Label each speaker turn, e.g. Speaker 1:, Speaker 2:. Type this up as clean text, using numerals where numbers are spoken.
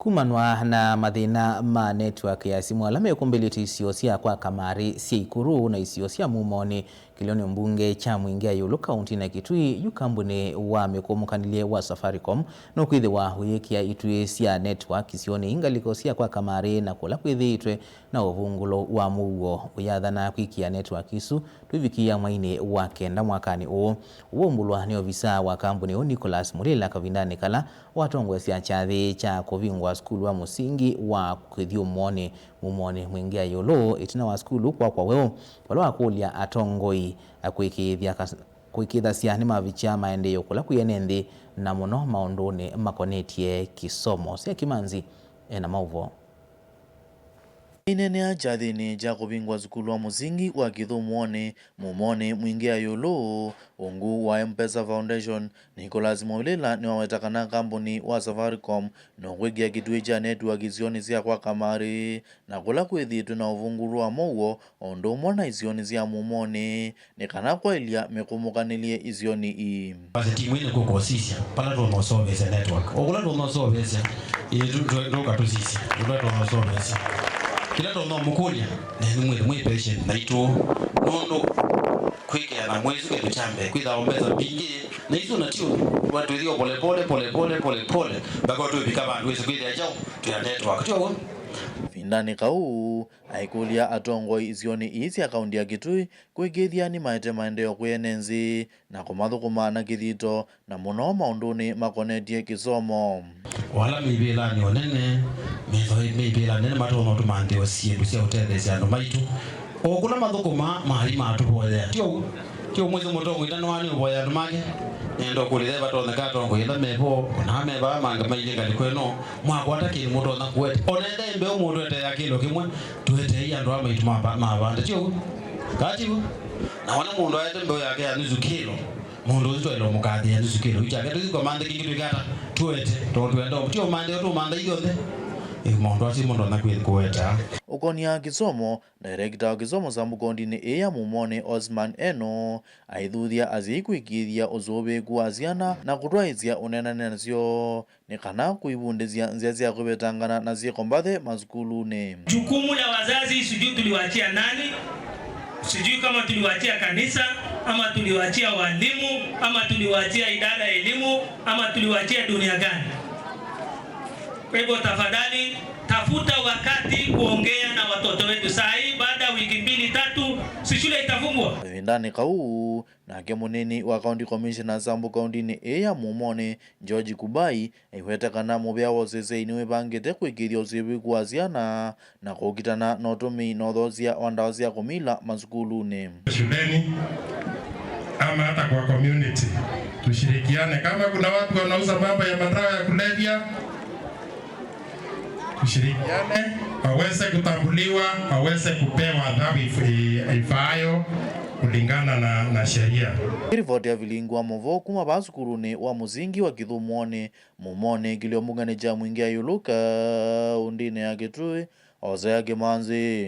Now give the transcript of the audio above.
Speaker 1: Kumanwa na mathina ma network ya simu alama ikumbĩlĩte isio cia kwa kamari cia ikuru na isio cia mumoni kilioni mbunge cha Mwingia Yulu kaunti na Kitui yu kambuni wa mĩkũmũkanĩlie wa Safaricom no kwithiwa huyikia itue cia network isioni ingaliko cia kwa kamari na kula kwithiitwe na uvungulo wa muo uyathana kwikia network isu twivikia mwaini wa kenda mwakani uombulwa ni ofisa wa kambuni Nicholas Murila kavindani kala watongwe cia chathi cha kuvingwa skulu wa musingi wa kwithio mumoni Mwingia Yulu itina wa skulu kwa weo wala wakulia atongoi kwikithasya ni mavicha maendeeo kula kuyenenthi na muno maunduni makonetie kisomo cia kimanzi na mauvo
Speaker 2: inene ajathini ja kuvingwa skulu wa musingi wa Kithumu mumoni Mwingia Yulu ungu wa M-Pesa Foundation Nicholas Murila ni wawetakana kambuni wa Safaricom no kwigia kitui cha network isioni cia kwa kamari na kula kwithiitwe na uvunguru wa mouo ondo mwana isioni cia mumoni ni kana kwailia mĩkũmũkanĩlie isioni i
Speaker 3: basi timu ine kukosisya pala tunosovesya network okula tunosovesya tukatuzisya tunosovesya kila tono mukulia ni mwe patient na itu nondo kwikea na mwezi ke chambe kwitha ombeza bingi na izo na tio watu thio pole bako tu bikaba ndwese kwitha jao tu ya network tio
Speaker 2: vindani kau aikulia atongoi isioni isi akaunti ya Kitui kwigithia ni maete maendeeo kuyenenzi na kumathukuma na kithito na muno maunduni makonetie kisomo
Speaker 3: wala mibila ni onene mibila nene matono tumande osiendu cia utethesya andu maitu okula mathukuma mali matuboya tio mwezi mutongo itano wani uboya andu make nendo kulile batone katongo ila mebo na meba manga mailinga likweno mwakwata kili mutona kwete onende mbe umuntu ete yakilo kimwe tuete ya ndo amaitu mabanda tio kati na wana mundu ayete mbe yake ya nusu kilo mundu uzito ilo mukadhi ya nusu kilo ichake tuziko mande kingitu ikata tuete tuendo tio mande tu manda igothe mundu ati mundu nakweta
Speaker 2: ukonia kisomo director wa kisomo sa mukondini ya mumoni Osman Eno aithuthia azikwikithia uzubiku wa ciana na kutwaithia unenane nacio ni kana kuibundithia nzia cia kubetangana na ciiko mbathe maskuluni.
Speaker 4: Jukumu la wazazi sijui tuliwaachia nani, sijui kama tuliwaachia kanisa ama tuliwaachia walimu ama tuliwaachia idara ya elimu ama tuliwaachia dunia gani. Kwa hivyo tafadhali tafuta wakati kuongea na watoto wetu. Saa hii baada ya wiki 2-3 si shule itafungwa.
Speaker 2: Vindani kau na kemunini wa county commissioner sambu county ya mumoni George Kubai iwetekana mubya wosese iniwe bangite kwikithia usibiku wa ciana na kukitana na utumi nothocia ondawa cia kumila maskuluni
Speaker 5: shuleni ama hata kwa community. Tushirikiane kama kuna watu wanauza mambo ya madawa ya kulevya, tushirikiane waweze kutambuliwa, waweze kupewa adhabu ifaayo kulingana na sheria.
Speaker 2: Ripoti ya vilingwa movo kuma basukuruni wa musingi wa Kithumu mumoni kiliombungane cha Mwingia Yulu undine ya Kitui Hosea Kimanzi.